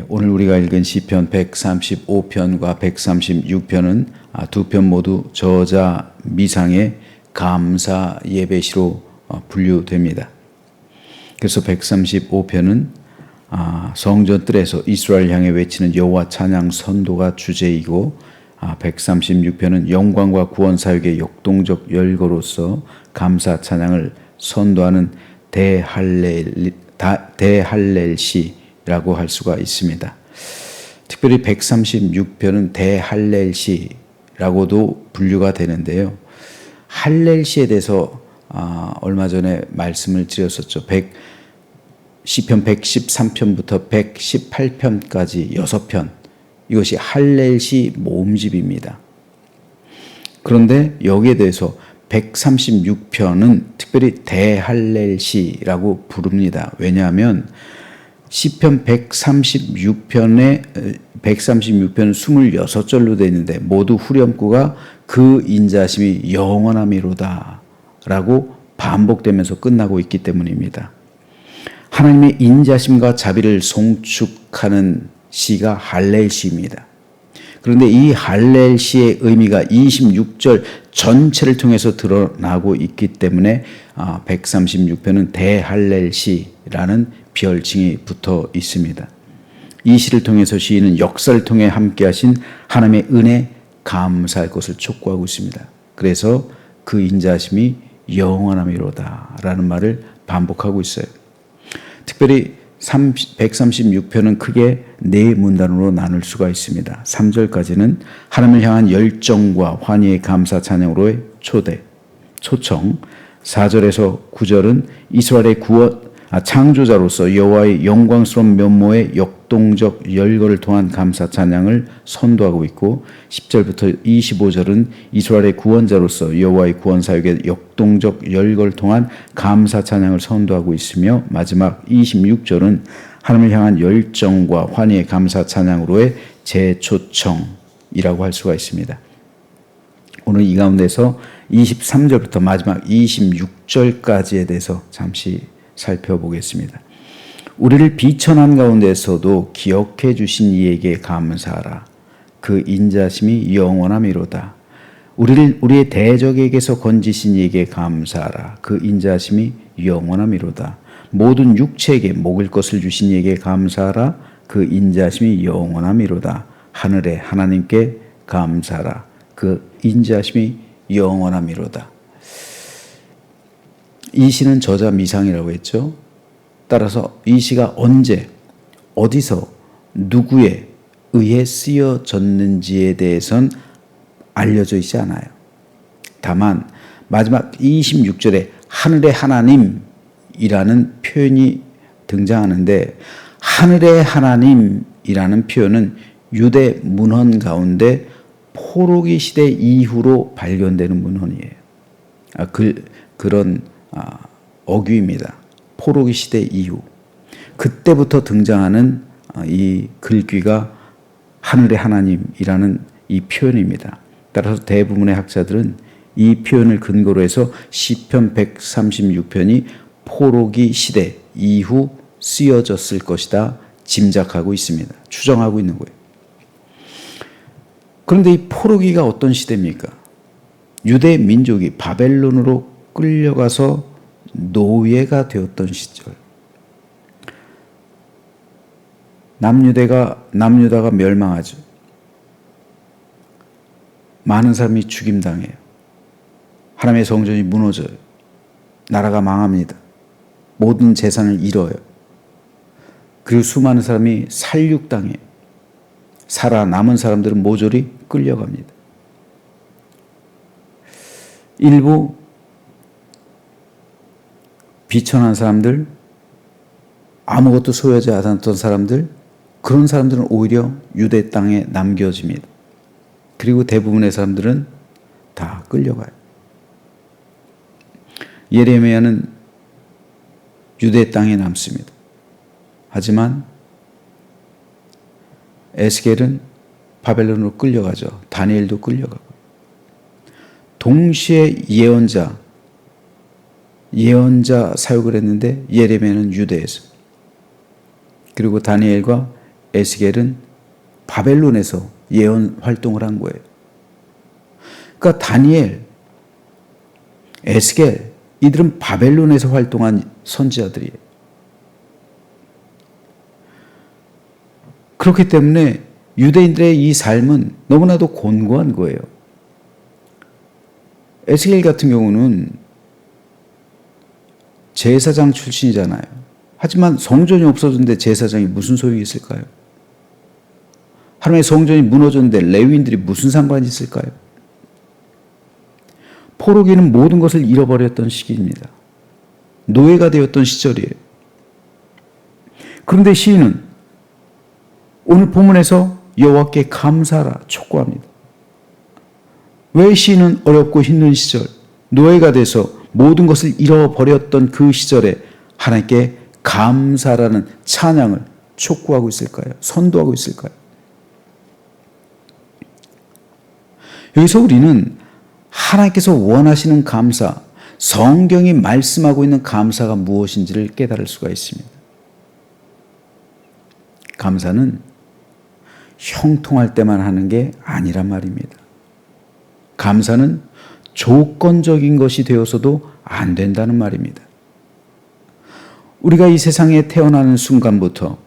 오늘 우리가 읽은 시편 135편과 136편은 두 편 모두 저자 미상의 감사 예배시로 분류됩니다. 그래서 135편은 성전 뜰에서 이스라엘 향해 외치는 여호와 찬양 선도가 주제이고 136편은 영광과 구원 사역의 역동적 열거로서 감사 찬양을 선도하는 대할렐시라고 할 수가 있습니다. 특별히 136편은 대할렐시라고도 분류가 되는데요. 할렐시에 대해서 얼마 전에 말씀을 드렸었죠. 시편 113편부터 118편까지 6편, 이것이 할렐시 모음집입니다. 그런데 여기에 대해서 136편은 특별히 대할렐시라고 부릅니다. 왜냐하면 시편 136편은 26절로 되어 있는데 모두 후렴구가 그 인자심이 영원함이로다 라고 반복되면서 끝나고 있기 때문입니다. 하나님의 인자심과 자비를 송축하는 시가 할렐시입니다. 그런데 이 할렐시의 의미가 26절 전체를 통해서 드러나고 있기 때문에 136편은 대할렐시라는 별칭이 붙어 있습니다. 이 시를 통해서 시인은 역사를 통해 함께 하신 하나님의 은혜 감사할 것을 촉구하고 있습니다. 그래서 그 인자심이 영원함이로다 라는 말을 반복하고 있어요. 특별히 136편은 크게 네 문단으로 나눌 수가 있습니다. 3절까지는 하나님을 향한 열정과 환희의 감사 찬양으로의 초청, 4절에서 9절은 이스라엘의 창조자로서 여호와의 영광스러운 면모의 역동적 열거를 통한 감사 찬양을 선도하고 있고 10절부터 25절은 이스라엘의 구원자로서 여호와의 구원 사역의 역동적 열거를 통한 감사 찬양을 선도하고 있으며 마지막 26절은 하나님을 향한 열정과 환희의 감사 찬양으로의 재초청이라고 할 수가 있습니다. 오늘 이 가운데서 23절부터 마지막 26절까지에 대해서 잠시 살펴보겠습니다. 우리를 비천한 가운데서도 기억해 주신 이에게 감사하라. 그 인자심이 영원함이로다. 우리의 대적에게서 건지신 이에게 감사하라. 그 인자심이 영원함이로다. 모든 육체에게 먹을 것을 주신 이에게 감사하라. 그 인자심이 영원함이로다. 하늘의 하나님께 감사하라. 그 인자심이 영원함이로다. 이 시는 저자 미상이라고 했죠. 따라서 이 시가 언제, 어디서, 누구에 의해 쓰여졌는지에 대해서는 알려져 있지 않아요. 다만 마지막 26절에 하늘의 하나님이라는 표현이 등장하는데 하늘의 하나님이라는 표현은 유대 문헌 가운데 포로기 시대 이후로 발견되는 문헌이에요. 그런 어귀입니다. 포로기 시대 이후 그때부터 등장하는 이 글귀가 하늘의 하나님이라는 이 표현입니다. 따라서 대부분의 학자들은 이 표현을 근거로 해서 시편 136편이 포로기 시대 이후 쓰여졌을 것이다 짐작하고 있습니다. 추정하고 있는 거예요. 그런데 이 포로기가 어떤 시대입니까? 유대 민족이 바벨론으로 끌려가서 노예가 되었던 시절. 남유다가 멸망하죠. 많은 사람이 죽임당해요. 하나님의 성전이 무너져요. 나라가 망합니다. 모든 재산을 잃어요. 그리고 수많은 사람이 살육당해요. 살아남은 사람들은 모조리 끌려갑니다. 일부 비천한 사람들, 아무것도 소유하지 않았던 사람들, 그런 사람들은 오히려 유대 땅에 남겨집니다. 그리고 대부분의 사람들은 다 끌려가요. 예레미야는 유대 땅에 남습니다. 하지만 에스겔은 바벨론으로 끌려가죠. 다니엘도 끌려가고. 동시에 예언자 사역을 했는데 예레미야는 유대에서, 그리고 다니엘과 에스겔은 바벨론에서 예언 활동을 한 거예요. 그러니까 다니엘, 에스겔, 이들은 바벨론에서 활동한 선지자들이에요. 그렇기 때문에 유대인들의 이 삶은 너무나도 곤고한 거예요. 에스겔 같은 경우는 제사장 출신이잖아요. 하지만 성전이 없어졌는데 제사장이 무슨 소용이 있을까요? 하나님의 성전이 무너졌는데 레위인들이 무슨 상관이 있을까요? 포로기는 모든 것을 잃어버렸던 시기입니다. 노예가 되었던 시절이에요. 그런데 시인은 오늘 본문에서 여호와께 감사하라 촉구합니다. 왜 시인은 어렵고 힘든 시절, 노예가 돼서 모든 것을 잃어버렸던 그 시절에 하나님께 감사라는 찬양을 촉구하고 있을까요? 선도하고 있을까요? 여기서 우리는 하나님께서 원하시는 감사, 성경이 말씀하고 있는 감사가 무엇인지를 깨달을 수가 있습니다. 감사는 형통할 때만 하는 게 아니란 말입니다. 감사는 조건적인 것이 되어서도 안 된다는 말입니다. 우리가 이 세상에 태어나는 순간부터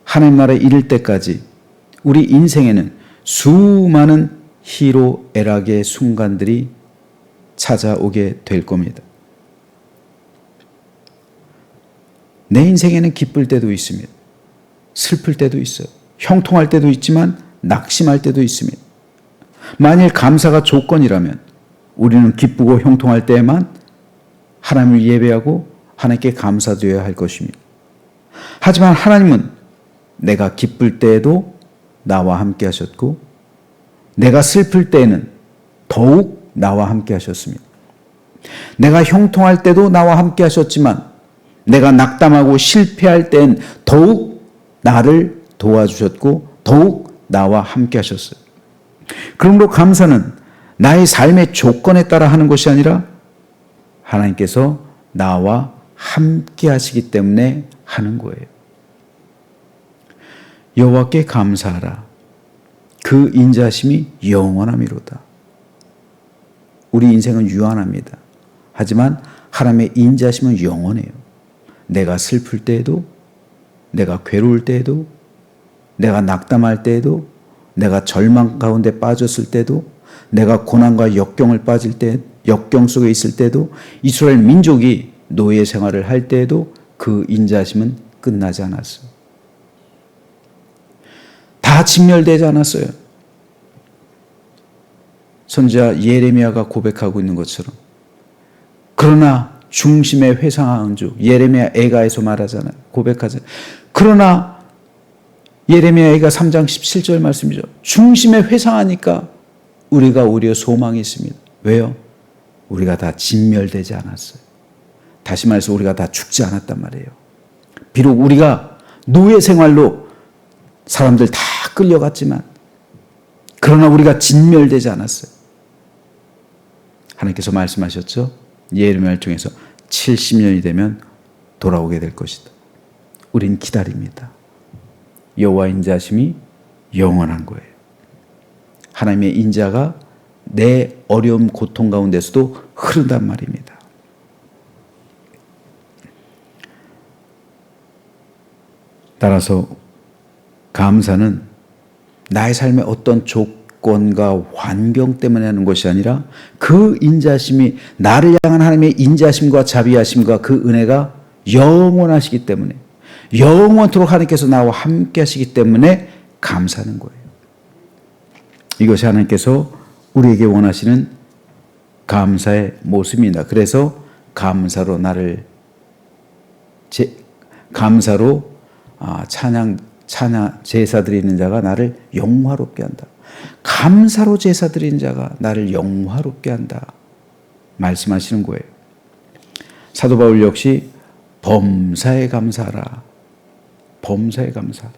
하나님 나라에 이를 때까지 우리 인생에는 수많은 희로애락의 순간들이 찾아오게 될 겁니다. 내 인생에는 기쁠 때도 있습니다. 슬플 때도 있어요. 형통할 때도 있지만 낙심할 때도 있습니다. 만일 감사가 조건이라면 우리는 기쁘고 형통할 때에만 하나님을 예배하고 하나님께 감사드려야 할 것입니다. 하지만 하나님은 내가 기쁠 때에도 나와 함께 하셨고 내가 슬플 때에는 더욱 나와 함께 하셨습니다. 내가 형통할 때도 나와 함께 하셨지만 내가 낙담하고 실패할 땐 더욱 나를 도와주셨고 더욱 나와 함께 하셨어요. 그러므로 감사는 나의 삶의 조건에 따라 하는 것이 아니라 하나님께서 나와 함께 하시기 때문에 하는 거예요. 여호와께 감사하라. 그 인자하심이 영원함이로다. 우리 인생은 유한합니다. 하지만 하나님의 인자하심은 영원해요. 내가 슬플 때에도, 내가 괴로울 때에도, 내가 낙담할 때에도, 내가 절망 가운데 빠졌을 때도, 내가 고난과 역경을 빠질 때, 역경 속에 있을 때도, 이스라엘 민족이 노예 생활을 할 때에도 그 인자하심은 끝나지 않았어요. 다 진멸되지 않았어요. 선지자 예레미야가 고백하고 있는 것처럼. 그러나 중심에 회상한 주, 예레미야 애가에서 말하잖아요. 고백하잖아요. 그러나 예레미야 애가 3장 17절 말씀이죠. 중심에 회상하니까 우리가 오히려 소망이 있습니다. 왜요? 우리가 다 진멸되지 않았어요. 다시 말해서 우리가 다 죽지 않았단 말이에요. 비록 우리가 노예 생활로 사람들 다 끌려갔지만 그러나 우리가 진멸되지 않았어요. 하나님께서 말씀하셨죠. 예레미야를 통해서 70년이 되면 돌아오게 될 것이다. 우린 기다립니다. 여호와 인자하심이 영원한 거예요. 하나님의 인자가 내 어려움 고통 가운데서도 흐른단 말입니다. 따라서 감사는 나의 삶의 어떤 조건과 환경 때문에 하는 것이 아니라 그 인자심이 나를 향한 하나님의 인자심과 자비하심과 그 은혜가 영원하시기 때문에 영원토록 하나님께서 나와 함께 하시기 때문에 감사하는 거예요. 이것이 하나님께서 우리에게 원하시는 감사의 모습입니다. 그래서 감사로 나를 감사로 찬양 제사 드리는 자가 나를 영화롭게 한다. 감사로 제사 드리는 자가 나를 영화롭게 한다. 말씀하시는 거예요. 사도 바울 역시 범사에 감사하라. 범사에 감사하라.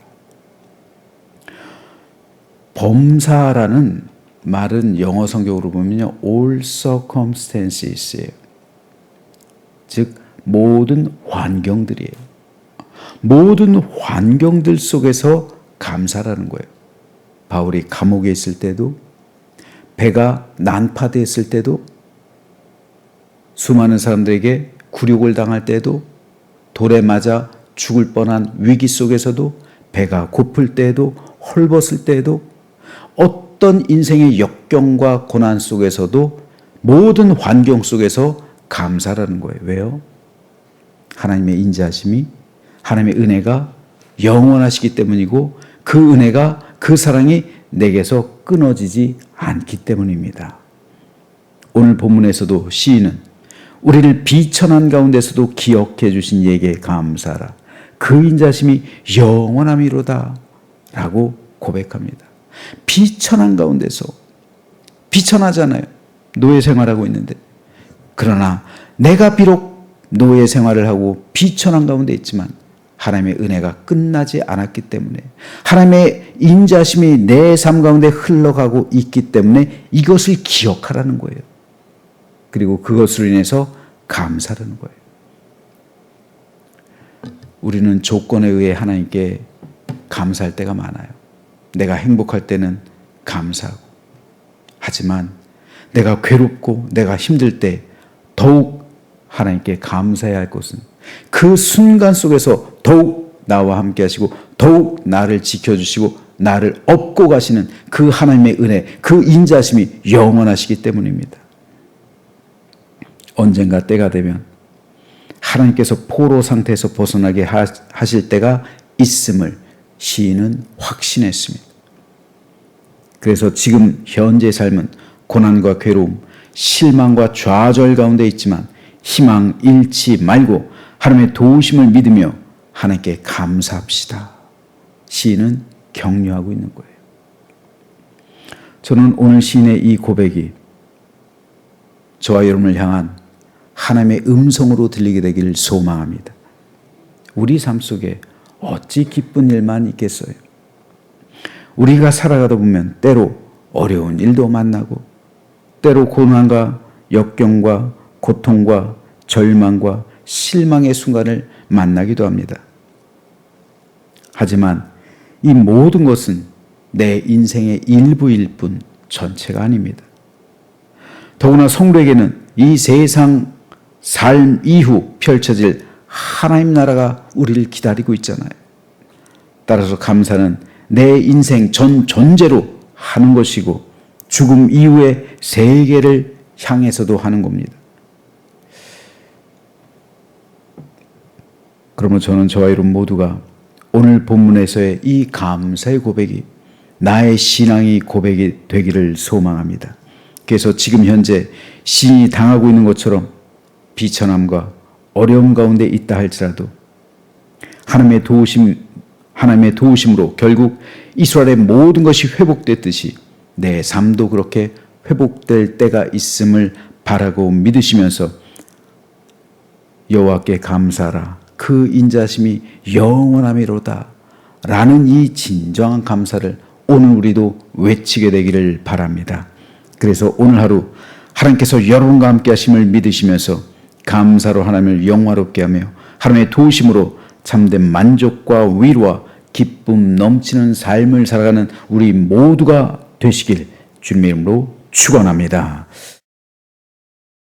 범사라는 말은 영어 성경으로 보면요, all circumstances예요. 즉 모든 환경들이에요. 모든 환경들 속에서 감사라는 거예요. 바울이 감옥에 있을 때도, 배가 난파됐을 때도, 수많은 사람들에게 굴욕을 당할 때도, 돌에 맞아 죽을 뻔한 위기 속에서도, 배가 고플 때에도, 헐벗을 때에도, 어떤 인생의 역경과 고난 속에서도, 모든 환경 속에서 감사라는 거예요. 왜요? 하나님의 인자하심이, 하나님의 은혜가 영원하시기 때문이고, 그 은혜가, 그 사랑이 내게서 끊어지지 않기 때문입니다. 오늘 본문에서도 시인은 우리를 비천한 가운데서도 기억해 주신 이에게 감사하라. 그 인자심이 영원함이로다 라고 고백합니다. 비천한 가운데서, 비천하잖아요. 노예 생활하고 있는데. 그러나 내가 비록 노예 생활을 하고 비천한 가운데 있지만 하나님의 은혜가 끝나지 않았기 때문에, 하나님의 인자심이 내 삶 가운데 흘러가고 있기 때문에 이것을 기억하라는 거예요. 그리고 그것으로 인해서 감사하는 거예요. 우리는 조건에 의해 하나님께 감사할 때가 많아요. 내가 행복할 때는 감사하고, 하지만 내가 괴롭고 내가 힘들 때 더욱 하나님께 감사해야 할 것은 그 순간 속에서 더욱 나와 함께 하시고 더욱 나를 지켜주시고 나를 업고 가시는 그 하나님의 은혜, 그 인자심이 영원하시기 때문입니다. 언젠가 때가 되면 하나님께서 포로 상태에서 벗어나게 하실 때가 있음을 시인은 확신했습니다. 그래서 지금 현재 삶은 고난과 괴로움, 실망과 좌절 가운데 있지만 희망 잃지 말고 하나님의 도우심을 믿으며 하나님께 감사합시다. 시인은 격려하고 있는 거예요. 저는 오늘 시인의 이 고백이 저와 여러분을 향한 하나님의 음성으로 들리게 되기를 소망합니다. 우리 삶 속에 어찌 기쁜 일만 있겠어요? 우리가 살아가다 보면 때로 어려운 일도 만나고, 때로 고난과 역경과 고통과 절망과 실망의 순간을 만나기도 합니다. 하지만 이 모든 것은 내 인생의 일부일 뿐 전체가 아닙니다. 더구나 성도에게는 이 세상 삶 이후 펼쳐질 하나님 나라가 우리를 기다리고 있잖아요. 따라서 감사는 내 인생 전 존재로 하는 것이고 죽음 이후의 세계를 향해서도 하는 겁니다. 그러면 저는 저와 여러분 모두가 오늘 본문에서의 이 감사의 고백이 나의 신앙의 고백이 되기를 소망합니다. 그래서 지금 현재 시인이 당하고 있는 것처럼 비천함과 어려움 가운데 있다 할지라도 하나님의 도우심으로 결국 이스라엘의 모든 것이 회복됐듯이 내 삶도 그렇게 회복될 때가 있음을 바라고 믿으시면서 여호와께 감사하라. 그 인자심이 영원함이로다 라는 이 진정한 감사를 오늘 우리도 외치게 되기를 바랍니다. 그래서 오늘 하루 하나님께서 여러분과 함께 하심을 믿으시면서 감사로 하나님을 영화롭게 하며 하나님의 도우심으로 참된 만족과 위로와 기쁨 넘치는 삶을 살아가는 우리 모두가 되시길 주님의 이름으로 축원합니다.